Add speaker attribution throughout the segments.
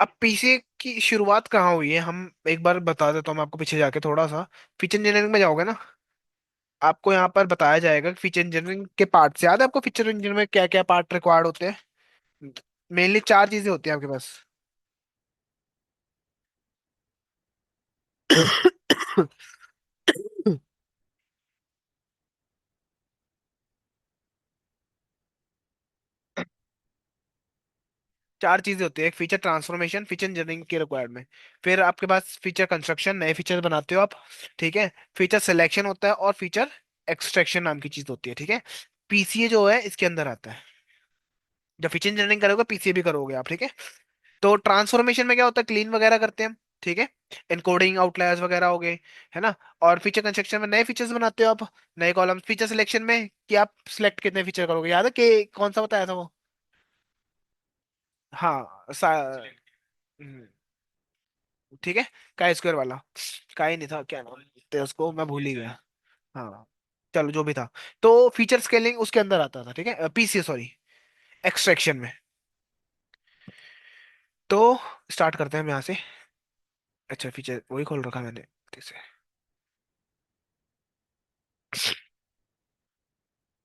Speaker 1: अब पीसी की शुरुआत कहाँ हुई है, हम एक बार बता देता हूँ मैं आपको, पीछे जाके थोड़ा सा। फीचर इंजीनियरिंग में जाओगे ना, आपको यहाँ पर बताया जाएगा कि फीचर इंजीनियरिंग के पार्ट याद है आपको, फीचर इंजीनियरिंग में क्या क्या पार्ट रिक्वायर्ड होते हैं। मेनली चार चीजें होती हैं आपके पास। चार चीजें होती है, एक फीचर ट्रांसफॉर्मेशन फीचर इंजीनियरिंग के रिक्वायरमेंट। फिर आपके पास फीचर कंस्ट्रक्शन, नए फीचर बनाते हो आप। ठीक है। फीचर सिलेक्शन होता है, और फीचर एक्सट्रैक्शन नाम की चीज होती है। ठीक है। पीसीए जो है इसके अंदर आता है। जब फीचर इंजीनियरिंग करोगे पीसीए भी करोगे आप। ठीक है। तो ट्रांसफॉर्मेशन में क्या होता है, क्लीन वगैरह करते हैं हम। ठीक है। इनकोडिंग आउटलायर्स वगैरह हो गए, है ना। और फीचर कंस्ट्रक्शन में नए फीचर्स बनाते हो आप, नए कॉलम। फीचर सिलेक्शन में कि आप सिलेक्ट कितने फीचर करोगे, याद है कि कौन सा बताया था वो। हाँ हम्म, ठीक है। काई स्क्वायर वाला, काई नहीं था, क्या नाम थे उसको, मैं भूल ही गया। हाँ, चलो जो भी था। तो फीचर स्केलिंग उसके अंदर आता था। ठीक है, पीसीए सॉरी, एक्सट्रैक्शन में। तो स्टार्ट करते हैं हम यहाँ से। अच्छा, फीचर वही खोल रखा मैंने, ठीक से।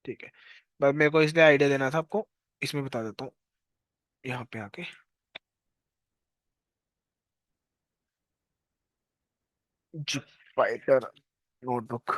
Speaker 1: ठीक है। बस मेरे को इसलिए आइडिया देना था आपको, इसमें बता देता हूँ यहाँ पे आके। Jupyter notebook.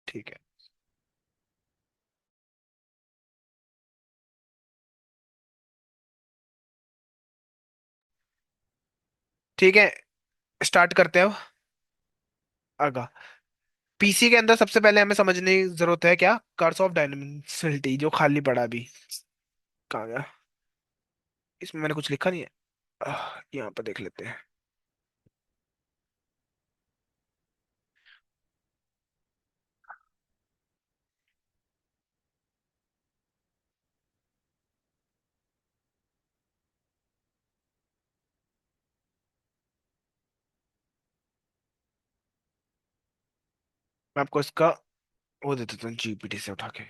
Speaker 1: ठीक है। ठीक है, स्टार्ट करते हैं अब आगा। पीसी के अंदर सबसे पहले हमें समझने की जरूरत है क्या, कर्स ऑफ डायमेंशनलिटी, जो खाली पड़ा अभी। कहाँ गया, इसमें मैंने कुछ लिखा नहीं है। यहाँ पर देख लेते हैं। मैं आपको इसका वो दे देता हूँ जीपीटी से उठा के।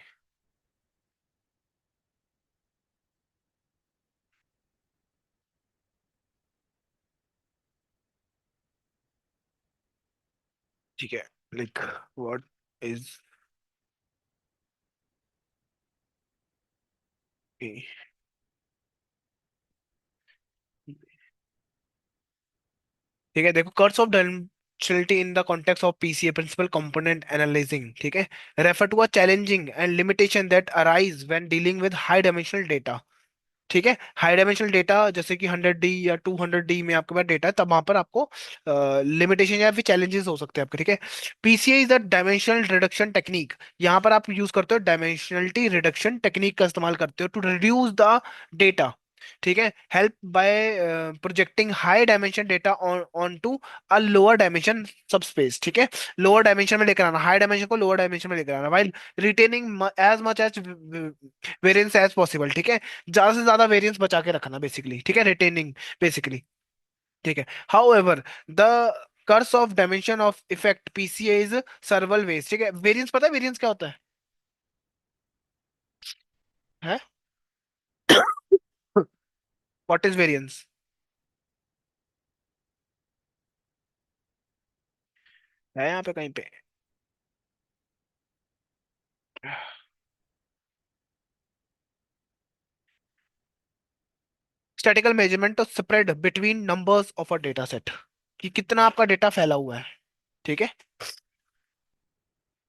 Speaker 1: ठीक है, लाइक व्हाट इज, ठीक है देखो, curse of differentiality in the context of PCA principal component analysing, ठीक है, refer to a challenging and limitation that arise when dealing with high dimensional data. ठीक है, हाई डायमेंशनल डेटा जैसे कि 100D या 200D में आपके पास डेटा है, तब वहां पर आपको लिमिटेशन या फिर चैलेंजेस हो सकते हैं आपके। ठीक है, PCA is the dimensional reduction technique. यहाँ पर आप यूज करते हो डायमेंशनलिटी रिडक्शन टेक्निक का इस्तेमाल करते हो टू रिड्यूस द डेटा। ठीक है, help by projecting high dimension data on to a lower dimension subspace. ठीक है, लोअर डायमेंशन में लेकर आना, हाई डायमेंशन को लोअर डायमेंशन में लेकर आना, while retaining as much as variance as possible. ठीक है, ज्यादा से ज्यादा वेरिएंस बचा के रखना बेसिकली। ठीक है, रिटेनिंग बेसिकली। ठीक है, however the curse of dimension of effect PCA is several ways. ठीक है, वेरिएंस पता है वेरिएंस क्या होता है? What is variance? है यहाँ पे कहीं पे? Statistical measurement of spread between numbers of a data set, कि कितना आपका डेटा फैला हुआ है। ठीक है,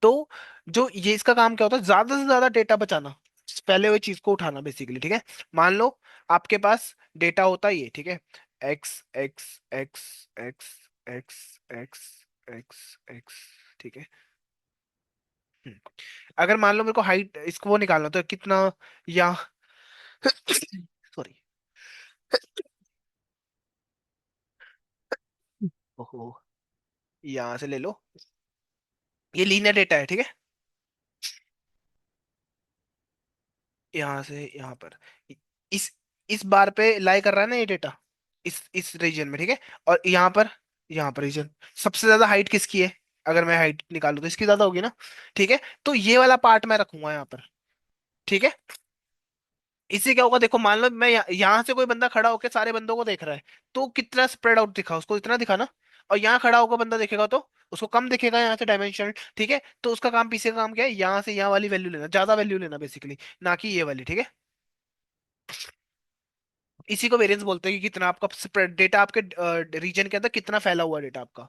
Speaker 1: तो जो ये इसका काम क्या होता है, ज्यादा से ज्यादा डेटा बचाना, फैले हुए चीज को उठाना बेसिकली। ठीक है, मान लो आपके पास डेटा होता ही है, ठीक है, x x x x x x x x. ठीक है, हम्म, अगर मान लो मेरे को हाइट इसको वो निकालना तो कितना, या सॉरी, ओहो, यहाँ से ले लो, ये लीनियर डेटा है। ठीक है, यहाँ से यहाँ पर इस इस बार पे लाई कर रहा है ना ये डेटा, इस रीजन में। ठीक है, और यहाँ पर रीजन सबसे ज्यादा हाइट किसकी है? अगर मैं हाइट निकालूं तो इसकी ज्यादा होगी ना। ठीक है, तो ये वाला पार्ट मैं रखूंगा यहाँ पर। ठीक है, इससे क्या होगा, देखो मान लो मैं यहाँ से कोई बंदा खड़ा होकर सारे बंदों को देख रहा है, तो कितना स्प्रेड आउट दिखा, उसको इतना दिखा ना। और यहाँ खड़ा होकर बंदा देखेगा तो उसको कम दिखेगा यहाँ से डायमेंशन। ठीक है, तो उसका काम, पीछे का काम क्या है, यहाँ से यहाँ वाली वैल्यू लेना, ज्यादा वैल्यू लेना बेसिकली, ना कि ये वाली। ठीक है, इसी को वेरिएंस बोलते हैं कि कितना आपका स्प्रेड डेटा आपके रीजन के अंदर कितना फैला हुआ डेटा आपका।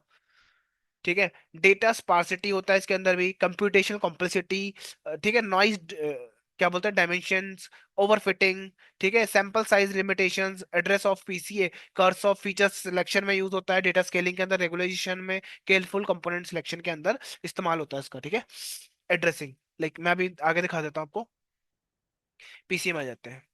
Speaker 1: ठीक है, डेटा स्पार्सिटी होता है इसके अंदर भी, कंप्यूटेशनल कॉम्प्लेक्सिटी, ठीक है, नॉइज, क्या बोलते हैं, डायमेंशंस, ओवरफिटिंग। ठीक है, sample size limitations, address of PCA, curse of feature selection में यूज होता है, डेटा स्केलिंग के अंदर, रेगुलेशन में, केयरफुल कंपोनेंट सिलेक्शन के अंदर इस्तेमाल होता है इसका। ठीक है, एड्रेसिंग, लाइक मैं अभी आगे दिखा देता हूँ आपको, पीसीए में आ जाते हैं।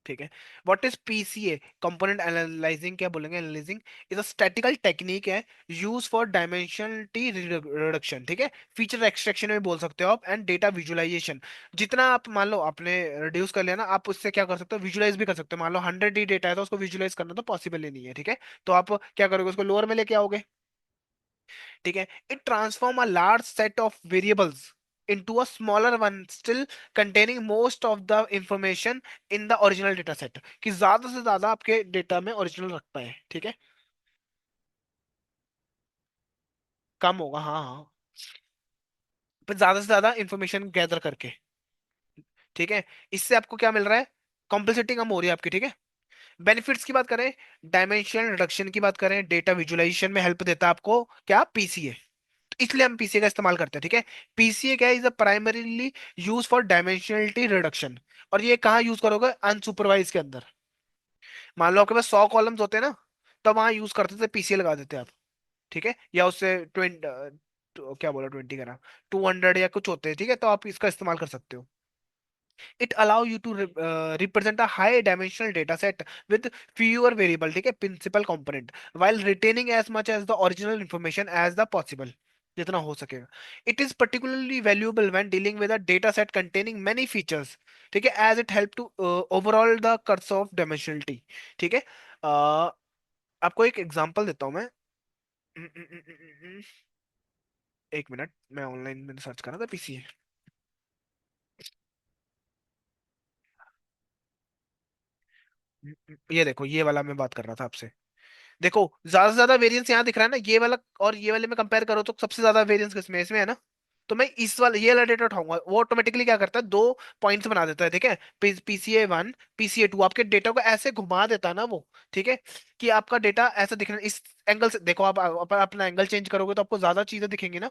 Speaker 1: ठीक है, what is PCA component analysing, क्या बोलेंगे, analysing is a statistical technique है यूज फॉर डायमेंशनलिटी रिडक्शन। ठीक है, फीचर एक्सट्रैक्शन में बोल सकते हो आप, एंड डेटा विजुअलाइजेशन। जितना आप मान लो आपने रिड्यूस कर लिया ना, आप उससे क्या कर सकते हो, विजुअलाइज भी कर सकते हो। मान लो 100D डेटा है तो उसको विजुअलाइज करना तो पॉसिबल ही नहीं है। ठीक है, तो आप क्या करोगे, उसको लोअर में लेके आओगे। ठीक है, it transform a large set of variables into a smaller one still containing most of the information in the original data set, कि ज्यादा से ज्यादा आपके डेटा में ओरिजिनल रख पाए। ठीक है, कम होगा, हाँ हाँ, पर ज्यादा से ज्यादा इंफॉर्मेशन गैदर करके। ठीक है, इससे आपको क्या मिल रहा है, कॉम्प्लेक्सिटी कम हो रही है आपकी। ठीक है, बेनिफिट्स की बात करें, डायमेंशन रिडक्शन की बात करें, डेटा विजुअलाइजेशन में हेल्प देता है आपको क्या, पीसीए, इसलिए हम पीसीए का इस्तेमाल करते हैं। ठीक है, पीसीए क्या, is a primarily use for dimensionality reduction. और ये कहाँ यूज करोगे, अनसुपरवाइज के अंदर। मान लो आपके पास 100 कॉलम्स होते हैं ना, तो वहां यूज करते थे, पीसीए लगा देते आप। ठीक है, या उससे 20, क्या बोला, 20 का नाम, 200 या कुछ होते हैं। ठीक है, तो आप इसका इस्तेमाल कर सकते हो। It allow you to represent a high dimensional data set with fewer variable, ठीक है, principal component, while retaining as much as the original information as the possible, जितना हो सकेगा। It is particularly valuable when dealing with a data set containing many features, ठीक है, as it help to overall the curse of dimensionality। ठीक है, आपको एक example देता हूं मैं। एक मिनट, मैं ऑनलाइन में सर्च कर रहा था पीसीए। ये देखो, ये वाला मैं बात कर रहा था आपसे। देखो, ज्यादा से ज्यादा वेरिएंस यहाँ दिख रहा है ना, ये वाला और ये वाले में कंपेयर करो तो सबसे ज्यादा वेरिएंस किसमें, इसमें है ना। तो मैं इस वाले ये वाला डेटा उठाऊंगा, वो ऑटोमेटिकली क्या करता है, दो पॉइंट्स बना देता है, ठीक है। पीसीए 1, पीसीए 2 आपके डेटा को ऐसे घुमा देता है ना वो, ठीक है, कि आपका डेटा ऐसा दिखना इस एंगल से। देखो आप अपना एंगल चेंज करोगे तो आपको ज्यादा चीजें दिखेंगी ना,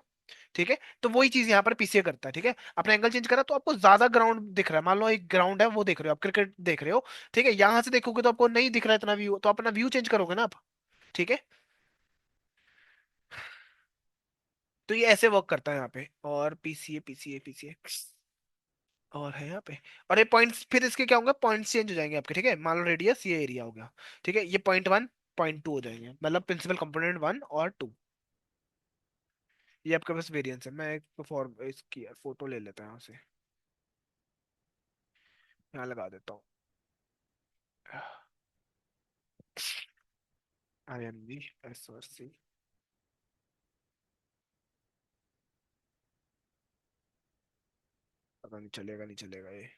Speaker 1: ठीक है। तो वही चीज यहाँ पर पीसीए करता है, ठीक है। अपना एंगल चेंज करा तो आपको ज्यादा ग्राउंड दिख रहा है, मान लो एक ग्राउंड है वो देख रहे हो, आप क्रिकेट देख रहे हो, ठीक है। यहां से देखोगे तो आपको नहीं दिख रहा है इतना व्यू, तो अपना व्यू चेंज करोगे ना आप, ठीक है। तो ये ऐसे वर्क करता है यहाँ पे, और पीसीए पीसीए पीसीए और है यहाँ पे। और ये पॉइंट्स फिर इसके क्या होंगे, पॉइंट्स चेंज हो जाएंगे आपके, ठीक है। मान लो रेडियस ये एरिया हो गया, ठीक है। ये पॉइंट 1, पॉइंट 2 हो जाएंगे, मतलब प्रिंसिपल कंपोनेंट 1 और 2। ये आपके पास वेरिएंस है। मैं एक फॉर्म इसकी फोटो ले लेता हूँ यहाँ से, यहाँ लगा देता हूँ। IMV SRC। पता नहीं चलेगा नहीं चलेगा ये।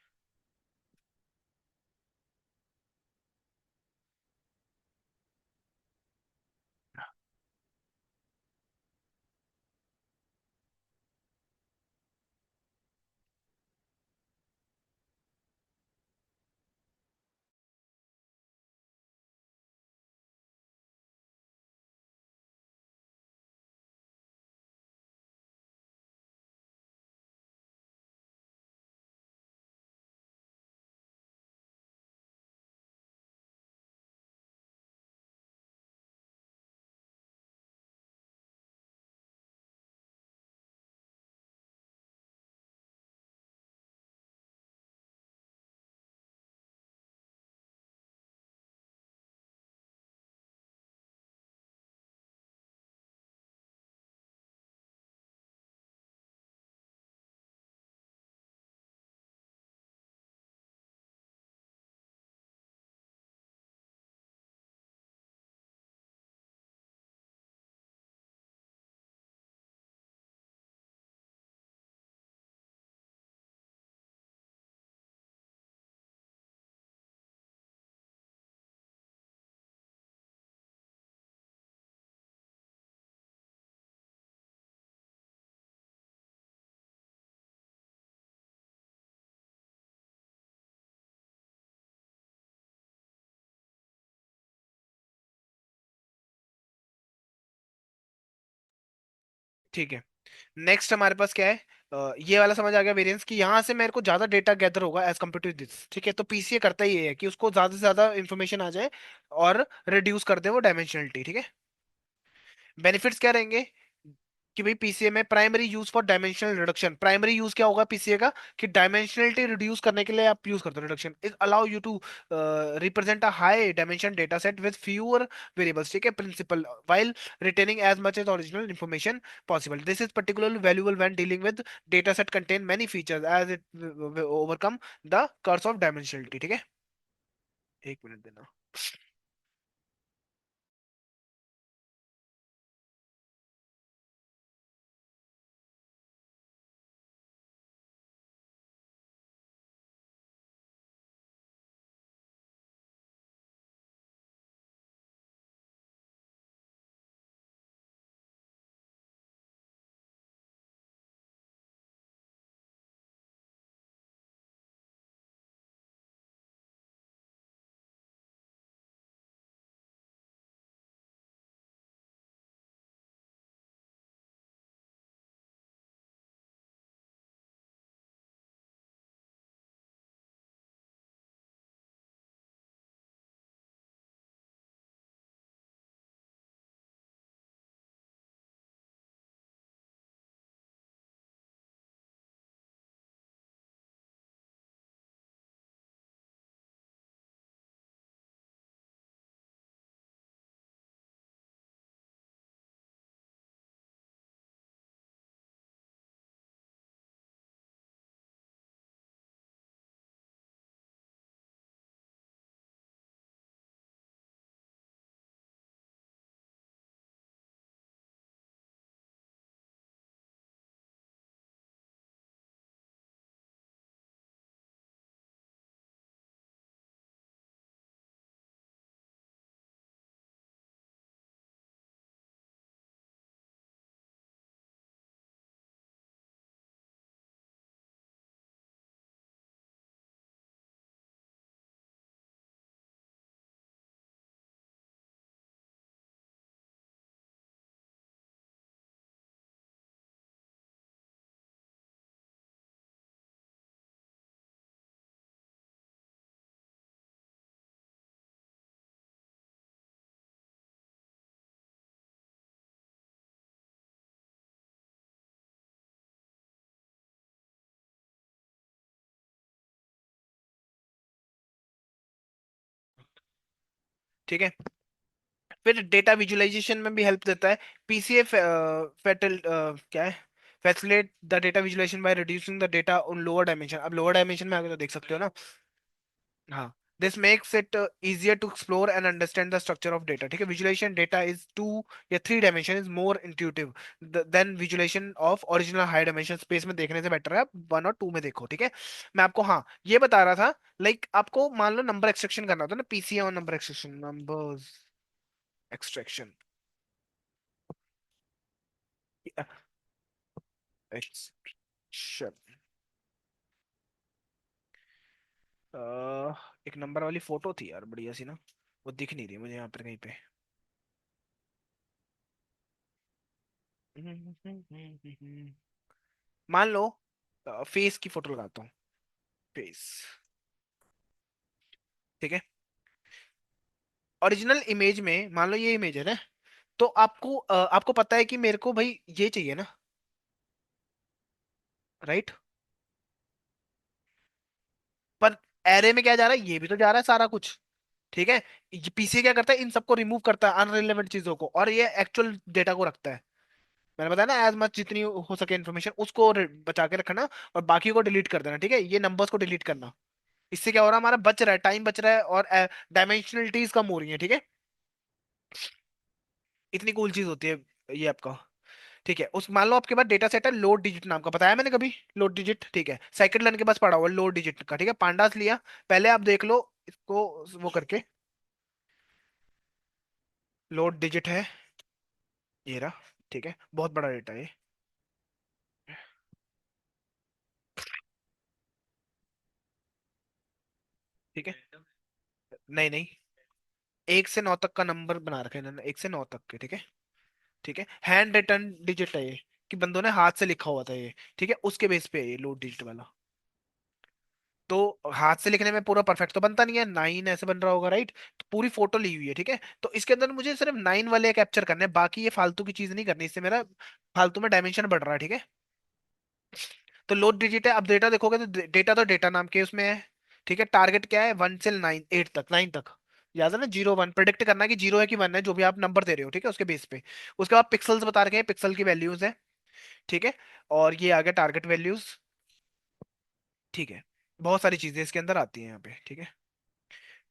Speaker 1: ठीक है। नेक्स्ट हमारे पास क्या है, ये वाला समझ आ गया वेरिएंस की, यहाँ से मेरे को ज्यादा डेटा गैदर होगा एज कम्पेयर टू दिस, ठीक है। तो पीसीए करता ही ये है कि उसको ज्यादा से ज्यादा इंफॉर्मेशन आ जाए और रिड्यूस कर दे वो डायमेंशनलिटी, ठीक है। बेनिफिट्स क्या रहेंगे कि भाई पीसीए में primary use for dimensional reduction, primary use क्या होगा पीसीए का, कि डायमेंशनलिटी रिड्यूस करने के लिए आप यूज करते हो reduction, is allow you to represent a high dimension data set with fewer variables, ठीक है, principal while retaining as much as original information possible. This is particularly valuable when dealing with data set contain many features as it overcome the curse of dimensionality, ठीक है। एक minute देना। ठीक है। फिर data visualisation में भी help देता है। पीसीए फैटल क्या है, facilitate the data visualisation by reducing the data on lower dimension. अब लोअर डायमेंशन में आगे तो देख सकते हो ना। हाँ, this makes it easier to explore and understand the structure of data. ठीक है, विजुअलाइजेशन डेटा इज टू या three dimension is more intuitive than visualisation of original high dimension space में देखने से बेटर है। आप वन और टू में देखो। ठीक है, मैं आपको हाँ ये बता रहा था। लाइक आपको मान लो नंबर एक्सट्रैक्शन करना होता है ना, पीसीए और number extraction, numbers extraction, extraction. एक नंबर वाली फोटो थी यार बढ़िया सी ना, वो दिख नहीं रही मुझे यहाँ पर कहीं पे। मान लो फेस की फोटो लगाता हूँ, फेस। ठीक है, ओरिजिनल इमेज में मान लो ये इमेज है ना, तो आपको पता है कि मेरे को भाई ये चाहिए ना, राइट। पर एरे में क्या जा रहा है, ये भी तो जा रहा है सारा कुछ। ठीक है, पीसी क्या करता है, इन सबको रिमूव करता है अनरिलेवेंट चीजों को, और ये एक्चुअल डेटा को रखता है। मैंने बताया ना, एज मच जितनी हो सके इन्फॉर्मेशन उसको बचा के रखना, और बाकी को डिलीट कर देना। ठीक है, ये नंबर्स को डिलीट करना। इससे क्या हो रहा है, हमारा बच रहा है, टाइम बच रहा है, और डायमेंशनलिटीज कम हो रही है। ठीक है, इतनी कूल चीज होती है ये आपका। ठीक है, उस मान लो आपके पास डेटा सेट है लोड डिजिट नाम का, बताया मैंने कभी लोड डिजिट। ठीक है, सेकंड लर्न के पास पड़ा हुआ लोड डिजिट का। ठीक है, पांडास लिया, पहले आप देख लो इसको, वो करके। लोड डिजिट है ये रहा। ठीक है, बहुत बड़ा डेटा है ये। ठीक है, नहीं नहीं, एक से नौ तक का नंबर बना रखा है इन्होंने, एक से नौ तक के। ठीक है, ठीक है, हैंड रिटन डिजिट है ये, कि बंदों ने हाथ से लिखा हुआ था ये। ठीक है, उसके बेस पे है ये लोड डिजिट वाला। तो हाथ से लिखने में पूरा परफेक्ट तो बनता नहीं है, नाइन ऐसे बन रहा होगा, राइट। तो पूरी फोटो ली हुई है। ठीक है, तो इसके अंदर मुझे सिर्फ नाइन वाले कैप्चर करने हैं, बाकी ये फालतू की चीज नहीं करनी, इससे मेरा फालतू में डायमेंशन बढ़ रहा है। ठीक है, तो लोड डिजिट है। अब डेटा देखोगे तो डेटा तो डेटा नाम के उसमें है। ठीक है, टारगेट क्या है, वन से नाइन, एट तक, नाइन तक। याद है ना, जीरो वन प्रिडिक्ट करना है कि जीरो है कि वन है, जो भी आप नंबर दे रहे हो। ठीक है, उसके बेस पे। उसके बाद पिक्सल्स बता रखे हैं, पिक्सल की वैल्यूज है। ठीक है, और ये आ गया टारगेट वैल्यूज। ठीक है, बहुत सारी चीजें इसके अंदर आती हैं यहाँ पे। ठीक है,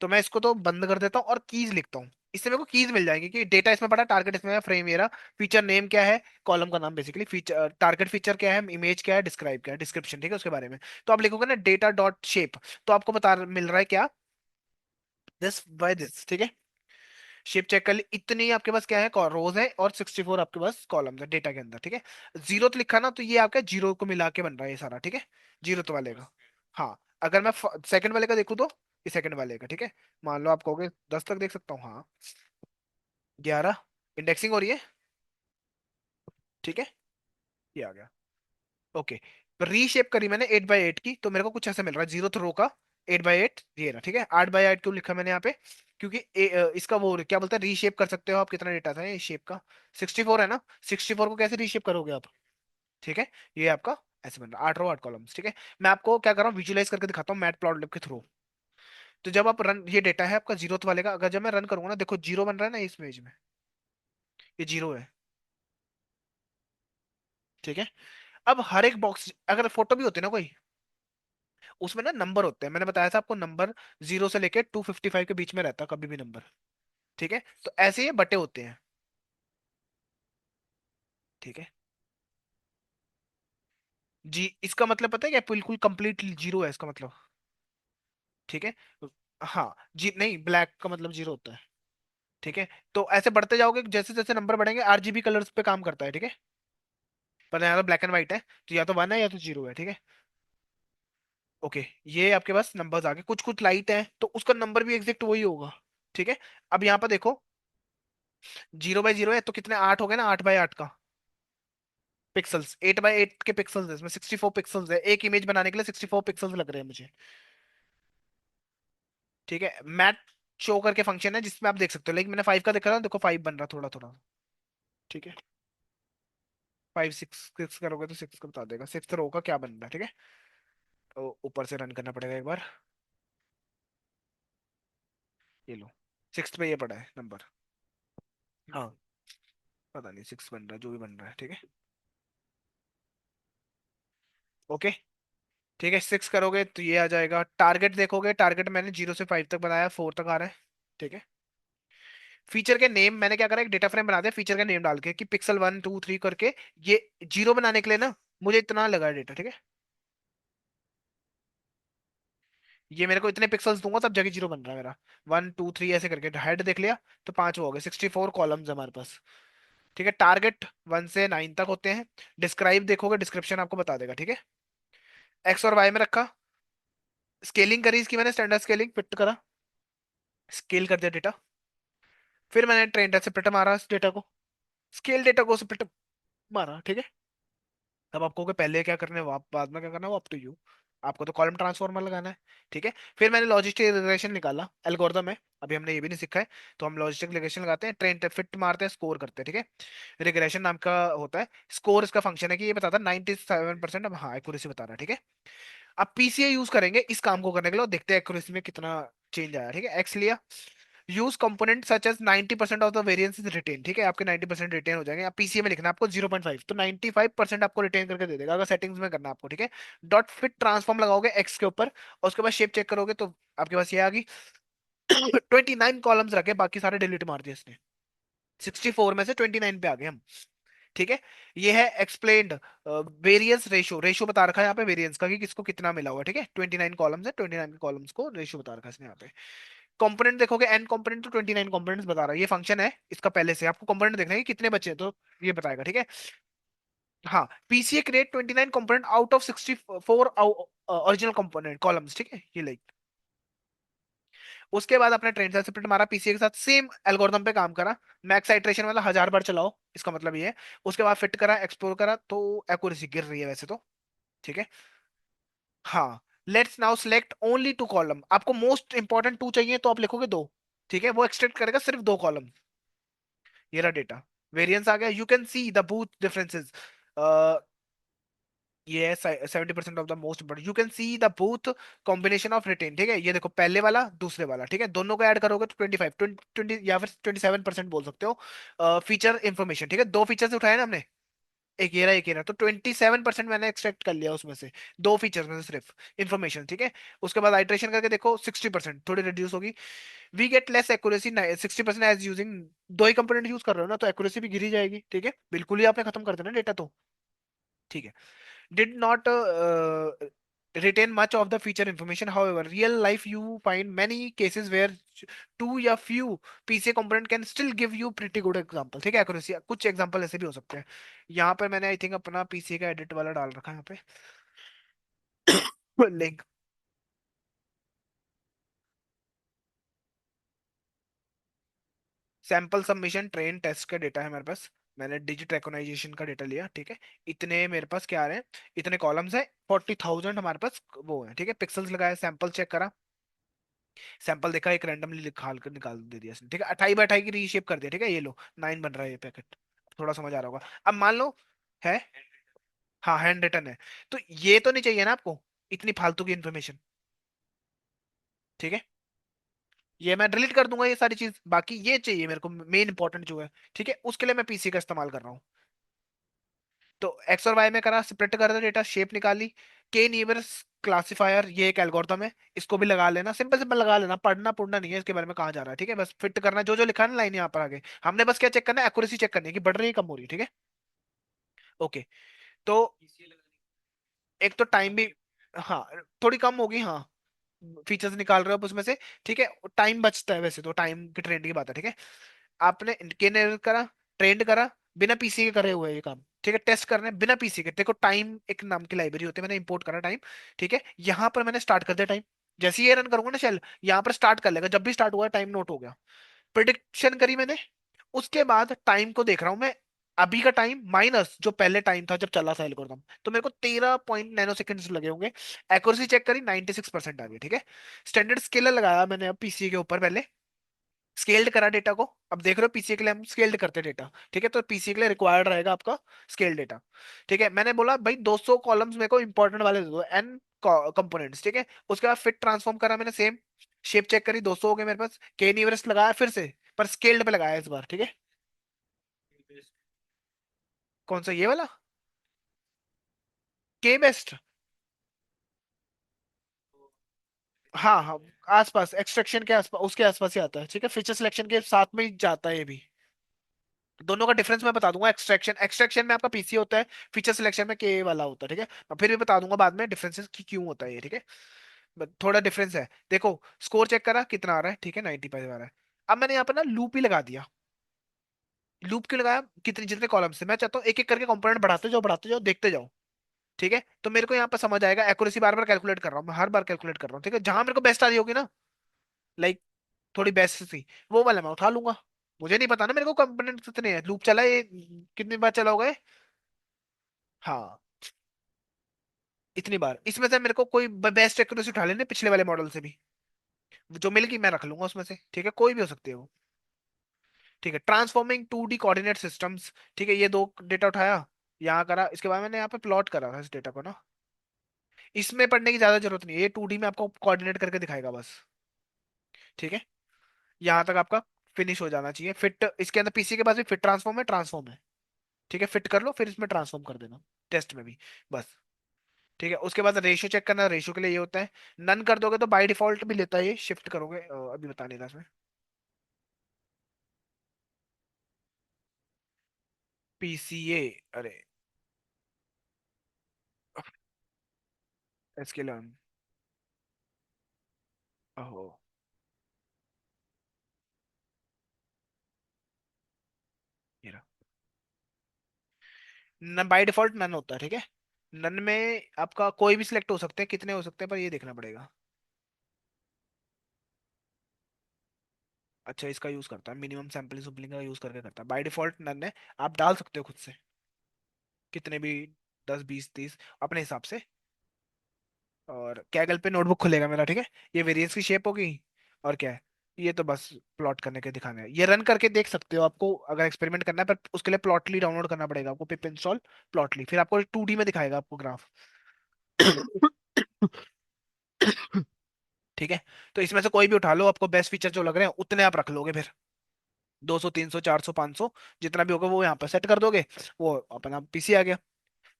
Speaker 1: तो मैं इसको तो बंद कर देता हूँ और कीज लिखता हूँ। इससे मेरे को कीज मिल जाएंगी कि डेटा इसमें पड़ा, टारगेट इसमें है, फ्रेम ये रहा, फीचर नेम क्या है, कॉलम का नाम बेसिकली, फीचर टारगेट फीचर क्या है, इमेज क्या है, डिस्क्राइब क्या है, डिस्क्रिप्शन। ठीक है, उसके बारे में। तो आप लिखोगे ना डेटा डॉट शेप, तो आपको बता मिल रहा है क्या, दिस बाय दिस। ठीक है, शेप चेक कर ली, इतनी आपके पास क्या है, रोज है, और 64 आपके पास कॉलम्स है डेटा के अंदर। ठीक है, जीरो तो लिखा ना, तो ये आपका जीरो को मिला के बन रहा है ये सारा। ठीक है, जीरो तो वाले का। हाँ, अगर मैं सेकंड वाले का देखूँ तो ये सेकंड वाले का। ठीक है, मान लो आप कहोगे 10 तक देख सकता हूँ, हाँ। 11, इंडेक्सिंग हो रही है। ठीक है, ये आ गया। ओके, तो रीशेप करी मैंने 8 बाई 8 की, तो मेरे को कुछ ऐसा मिल रहा है, जीरो रो का 8 बाई 8 ये रहा। ठीक है, 8 बाई 8 क्यों लिखा मैंने यहाँ पे, क्योंकि इसका वो क्या बोलते हैं, रीशेप कर सकते हो आप, कितना डेटा था ये शेप का, 64 है ना, 64 को कैसे रीशेप करोगे आप। ठीक है, ये आपका ऐसे बन रहा है, 8 रो 8 कॉलम्स। ठीक है, मैं आपको क्या कर रहा हूँ, विजुलाइज करके दिखाता हूँ मैट प्लॉट के थ्रू। तो जब आप रन, ये डेटा है आपका जीरो वाले का, अगर जब मैं रन करूंगा ना, देखो जीरो बन रहा है ना इस पेज में, ये जीरो है। ठीक है, अब हर एक बॉक्स, अगर फोटो भी होती है ना कोई, उसमें ना नंबर होते हैं, मैंने बताया था आपको, नंबर जीरो से लेके 255 के बीच में रहता है कभी भी नंबर। ठीक है, तो ऐसे ये बटे होते हैं। ठीक है जी, इसका मतलब पता है क्या, बिल्कुल कंप्लीट जीरो है इसका मतलब। ठीक है, हाँ जी, नहीं ब्लैक का मतलब जीरो होता है। ठीक है, तो ऐसे बढ़ते जाओगे, जैसे जैसे नंबर बढ़ेंगे, आरजीबी कलर्स पे काम करता है। ठीक है, पर यहाँ तो ब्लैक एंड व्हाइट है, तो या तो वन है या तो जीरो है। ठीक है, ओके, ये आपके पास नंबर्स आ गए, कुछ कुछ लाइट है तो उसका नंबर भी एग्जैक्ट वही होगा। ठीक है, अब यहाँ पर देखो, जीरो बाई जीरो है तो कितने, आठ हो गए ना, 8 बाई 8 का पिक्सल्स, 8 बाई 8 के पिक्सल्स है इसमें, 64 पिक्सल्स है, एक इमेज बनाने के लिए 64 पिक्सल्स लग रहे हैं मुझे। ठीक है, मैट शो करके फंक्शन है जिसमें आप देख सकते हो, लेकिन मैंने 5 का दिखा रहा हूँ, देखो 5 बन रहा थोड़ा थोड़ा। ठीक है, 5 6 6 करोगे तो 6 का बता देगा, 6 रो का क्या बन रहा है। ठीक है, तो ऊपर से रन करना पड़ेगा एक बार, ये लो, सिक्स पे ये पड़ा है नंबर। हाँ, पता नहीं सिक्स बन रहा है, जो भी बन रहा है, ठीक है। ओके, ठीक है, सिक्स करोगे तो ये आ जाएगा। टारगेट देखोगे, टारगेट मैंने 0 से 5 तक बनाया, 4 तक आ रहा है, ठीक है। फीचर के नेम मैंने क्या करा, एक डेटा फ्रेम बना दिया फीचर का नेम डाल के कि पिक्सल 1 2 3 करके। ये जीरो बनाने के लिए ना मुझे इतना लगा डेटा, ठीक है। ये मेरे को इतने पिक्सल्स दूंगा तब जाके जीरो बन रहा है मेरा। 1 2 3 ऐसे करके हेड देख लिया, तो पांच वो हो गए, 64 कॉलम्स हमारे पास। ठीक है, टारगेट 1 से 9 तक होते हैं। डिस्क्राइब देखोगे, डिस्क्रिप्शन आपको बता देगा, ठीक है। एक्स और वाई में रखा। स्केलिंग करी इसकी मैंने, स्टैंडर्ड स्केलिंग फिट करा, स्केल कर दिया डेटा। फिर मैंने ट्रेन से फिट मारा इस डेटा को, स्केल डेटा को फिट मारा, ठीक है। अब आपको कि पहले क्या करना है, बाद में क्या करना है, वो अप टू यू। आपको तो कॉलम ट्रांसफॉर्मर लगाना है, ठीक है। फिर मैंने लॉजिस्टिक रिग्रेशन निकाला, एल्गोरिदम है, अभी हमने ये भी नहीं सीखा है। तो हम लॉजिस्टिक रिग्रेशन लगाते हैं, ट्रेन फिट मारते हैं, स्कोर करते हैं, ठीक है। रिग्रेशन नाम का होता है। स्कोर इसका फंक्शन है कि ये बताता है 97%, अब हाँ एक्यूरेसी बता रहा है, ठीक है। अब पीसीए यूज करेंगे इस काम को करने के लिए, और देखते हैं एक्यूरेसी में कितना चेंज आया, ठीक है। एक्स लिया। Use component such as 90% of the variance is retain, ठीक है। आपके 90% रिटेन हो जाएंगे। आप पीसीए में लिखना है आपको 0.5, तो 95% आपको रिटेन करके दे देगा, अगर सेटिंग्स में करना है आपको, ठीक है। डॉट फिट ट्रांसफॉर्म लगाओगे एक्स के ऊपर, और उसके बाद शेप चेक करोगे तो आपके पास ये आ गई। 29 कॉलम्स रखे, बाकी सारे डिलीट मार दिए इसने। 64 में से 29 पे आ गए हम, ठीक है। ये है एक्सप्लेन्ड वेरियंस रेशो, रेशो बता रखा है यहाँ पे वेरियंस का कि किसको कितना मिला हुआ है, ठीक है। 29 कॉलम्स है, 29 कॉलम्स को रेशो बता रखा है इसने यहाँ पे। कंपोनेंट देखोगे, एन कंपोनेंट तो 29 कंपोनेंट्स बता रहा है, ये फंक्शन है इसका पहले से। आपको कंपोनेंट देखना है कि कितने बचे हैं, तो ये बताएगा, ठीक है। हाँ, PCA create 29 component out of 64 original component columns, ठीक है, ये लाइक। उसके बाद अपने ट्रेन से स्प्लिट मारा, पीसीए के साथ सेम एल्गोरिथम पे काम करा। मैक्स आइट्रेशन वाला 1000 बार चलाओ, इसका मतलब ये है। उसके बाद फिट करा, एक्सप्लोर करा, तो एक्यूरेसी गिर रही है वैसे तो, ठीक है। हाँ, let's now select only 2 column. आपको मोस्ट इंपॉर्टेंट टू चाहिए तो आप लिखोगे दो, ठीक है। वो एक्सट्रैक्ट करेगा सिर्फ 2 कॉलम। ये रहा डेटा, वेरिएंस आ गया, you can see the both differences. ये है 70% of the most important, you can see the both combination of retain, ठीक है। ये देखो पहले वाला दूसरे वाला, ठीक है, दोनों को ऐड करोगे तो 25 20 या फिर 27% बोल सकते हो। फीचर इंफॉर्मेशन, ठीक है, दो फीचर उठाए ना हमने, एक ये रहा एक ये रहा, तो 27% मैंने एक्सट्रैक्ट कर लिया उसमें से, दो फीचर्स में से सिर्फ इंफॉर्मेशन, ठीक है। उसके बाद आइट्रेशन करके देखो, 60% थोड़ी रिड्यूस होगी। We get less accuracy 60% as using, दो ही कंपोनेंट यूज कर रहे हो ना, तो एक्यूरेसी भी गिरी जाएगी, ठीक है। बिल्कुल ही आपने खत्म कर देना डेटा तो, ठीक है। Did not retain much of the feature information. However, real life you find many cases where two या few PCA component can still give you pretty good example, ठीक है। accuracy कुछ एग्जांपल ऐसे भी हो सकते हैं। यहाँ पर मैंने आई थिंक अपना पीसीए का एडिट वाला डाल रखा है यहाँ पे। Link. Sample submission train test का डेटा है मेरे पास, मैंने डिजिट रेकोनाइजेशन का डेटा लिया, ठीक है। इतने मेरे पास क्या आ रहे हैं, इतने कॉलम्स है, 40,000 हमारे पास वो है, ठीक है। पिक्सल्स लगाए, सैंपल चेक करा, सैंपल देखा, एक रैंडमली निकाल कर निकाल दे दिया इसने, ठीक है। 28 बाई 28 की रीशेप कर दिया, ठीक है। ये लो 9 बन रहा है ये पैकेट, थोड़ा समझ आ रहा होगा। अब मान लो है, हाँ हैंड रिटन है, तो ये तो नहीं चाहिए ना आपको इतनी फालतू की इन्फॉर्मेशन, ठीक है। ये मैं डिलीट कर दूंगा ये सारी चीज, बाकी ये चाहिए मेरे को मेन इंपॉर्टेंट जो है, ठीक है। उसके लिए मैं पीसी का इस्तेमाल कर रहा हूँ। तो एक्स और वाई में करा, स्प्लिट कर दिया डेटा, शेप निकाली। के नीबर्स क्लासिफायर, ये एक एल्गोरिथम है, इसको भी लगा लेना, सिंपल सिंपल लगा लेना, पढ़ना पढ़ना नहीं है इसके बारे में कहाँ जा रहा है, ठीक है। बस फिट करना है, जो जो लिखा है ना लाइन यहाँ पर आगे, हमने बस क्या चेक करना है, एक्यूरेसी चेक करनी है कि बढ़ रही है कम हो रही है, ठीक है। ओके, तो एक तो टाइम भी, हाँ थोड़ी कम होगी, हाँ फीचर्स निकाल रहे हो आप उसमें से, ठीक है। टाइम बचता है वैसे तो, टाइम की ट्रेंड की बात है, ठीक है। आपने इनके करा, ट्रेंड करा, बिना पीसी के करे हुए ये काम, ठीक है। टेस्ट करने बिना पीसी के, देखो टाइम एक नाम की लाइब्रेरी होती है, मैंने इंपोर्ट करा टाइम, ठीक है। यहाँ पर मैंने स्टार्ट कर दिया टाइम, जैसे ही ये रन करूंगा ना शेल, यहाँ पर स्टार्ट कर लेगा, जब भी स्टार्ट हुआ टाइम नोट हो गया। प्रिडिक्शन करी मैंने, उसके बाद टाइम को देख रहा हूं मैं, अभी का टाइम माइनस जो पहले टाइम था जब चला था एल्गोरिथम, तो मेरे को 13 पॉइंट नैनो सेकंड लगे होंगे। एक्यूरेसी चेक करी, 96% आ गई, ठीक है। स्टैंडर्ड स्केलर लगाया मैंने अब पीसी के ऊपर पहले, स्केल्ड करा डेटा को। अब देख रहे हो पीसी के लिए हम स्केल्ड करते हैं डेटा, ठीक है। तो पीसी के लिए रिक्वायर्ड रहेगा आपका स्केल डेटा, ठीक है। मैंने बोला भाई 200 कॉलम्स मेरे को इंपॉर्टेंट वाले दे दो, एन कंपोनेंट्स, ठीक है। उसके बाद फिट ट्रांसफॉर्म करा मैंने सेम, शेप चेक करी, 200 हो गए मेरे पास। के एवरेस्ट लगाया फिर से, पर स्केल्ड पे लगाया इस बार, ठीक है। कौन सा, ये वाला? के बेस्ट। हाँ हाँ, आसपास एक्सट्रैक्शन के आसपास, उसके आसपास ही आता है, ठीक है, फीचर सिलेक्शन के साथ में ही जाता है ये भी। दोनों का डिफरेंस मैं बता दूंगा। एक्सट्रैक्शन एक्सट्रैक्शन में आपका पीसी होता है, फीचर सिलेक्शन में के वाला होता है, ठीक है। मैं फिर भी बता दूंगा बाद में डिफरेंसेस की क्यों होता है ये, ठीक है। थोड़ा डिफरेंस है, देखो। स्कोर चेक करा कितना आ रहा है, ठीक है, 95 आ रहा है। अब मैंने यहाँ पर ना लूप ही लगा दिया। लूप क्यों लगाया? कितने जितने कॉलम से मैं चाहता हूँ एक एक करके कंपोनेंट बढ़ाते जाओ, देखते जाओ, ठीक है। तो मेरे को यहाँ पर समझ आएगा, एक्यूरेसी बार बार कैलकुलेट कर रहा हूँ मैं, हर बार कैलकुलेट कर रहा हूँ, ठीक है। जहां मेरे को बेस्ट आ रही होगी ना, लाइक थोड़ी बेस्ट सी, वो वाला मैं उठा लूंगा। मुझे नहीं पता ना मेरे को कंपोनेंट कितने हैं, लूप चला है ये, कितनी बार चला होगा ये? हाँ, इतनी बार। इसमें से मेरे को कोई बेस्ट एक्यूरेसी उठा लेने पिछले वाले मॉडल से भी, जो मिलेगी मैं रख लूंगा उसमें से, ठीक है, कोई भी हो सकती है वो। ठीक है, ट्रांसफॉर्मिंग 2D कोऑर्डिनेट सिस्टम्स, ठीक है, ये दो डेटा उठाया, यहाँ करा, इसके बाद मैंने यहाँ पे प्लॉट करा था इस डेटा को ना। इसमें पढ़ने की ज्यादा जरूरत नहीं है, ये 2D में आपको कोऑर्डिनेट करके दिखाएगा बस, ठीक है। यहाँ तक आपका फिनिश हो जाना चाहिए। फिट, इसके अंदर पीसी के पास भी फिट ट्रांसफॉर्म है, ट्रांसफॉर्म है, ठीक है। फिट कर लो, फिर इसमें ट्रांसफॉर्म कर देना, टेस्ट में भी, बस। ठीक है, उसके बाद रेशियो चेक करना, रेशियो के लिए ये होता है। नन कर दोगे तो बाय डिफॉल्ट भी लेता है ये, शिफ्ट करोगे अभी बता नहीं रहा इसमें। पीसीए, अरे, इसके लिए ओहो, ये रहा। न बाय डिफॉल्ट नन होता है, ठीक है। नन में आपका कोई भी सिलेक्ट हो सकते हैं, कितने हो सकते हैं पर ये देखना पड़ेगा। अच्छा, इसका यूज करता है, मिनिमम सैम्पलिंग सुम्पलिंग का यूज करके करता है, बाय डिफॉल्ट नन है। आप डाल सकते हो खुद से, कितने भी, 10 20 30 अपने हिसाब से। और कैगल पे नोटबुक खुलेगा मेरा, ठीक है। ये वेरिएंस की शेप होगी, और क्या है, ये तो बस प्लॉट करने के दिखाने है, ये रन करके देख सकते हो आपको अगर एक्सपेरिमेंट करना है, पर उसके लिए प्लॉटली डाउनलोड करना पड़ेगा आपको, पिप इंस्टॉल प्लॉटली, फिर आपको 2D में दिखाएगा आपको ग्राफ। ठीक है। तो इसमें से कोई भी उठा लो, आपको बेस्ट फीचर जो लग रहे हैं उतने आप रख लोगे फिर, 200 300 400 500 जितना भी होगा वो यहाँ पर सेट कर दोगे, वो अपना पीसी आ गया।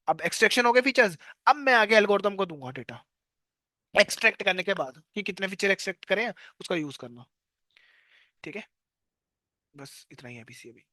Speaker 1: अब एक्सट्रैक्शन हो गए फीचर्स। अब मैं आगे एल्गोरिथम को दूंगा डेटा एक्सट्रैक्ट करने के बाद कि कितने फीचर एक्सट्रैक्ट करें, उसका यूज करना, ठीक है। बस इतना ही है पीसी अभी।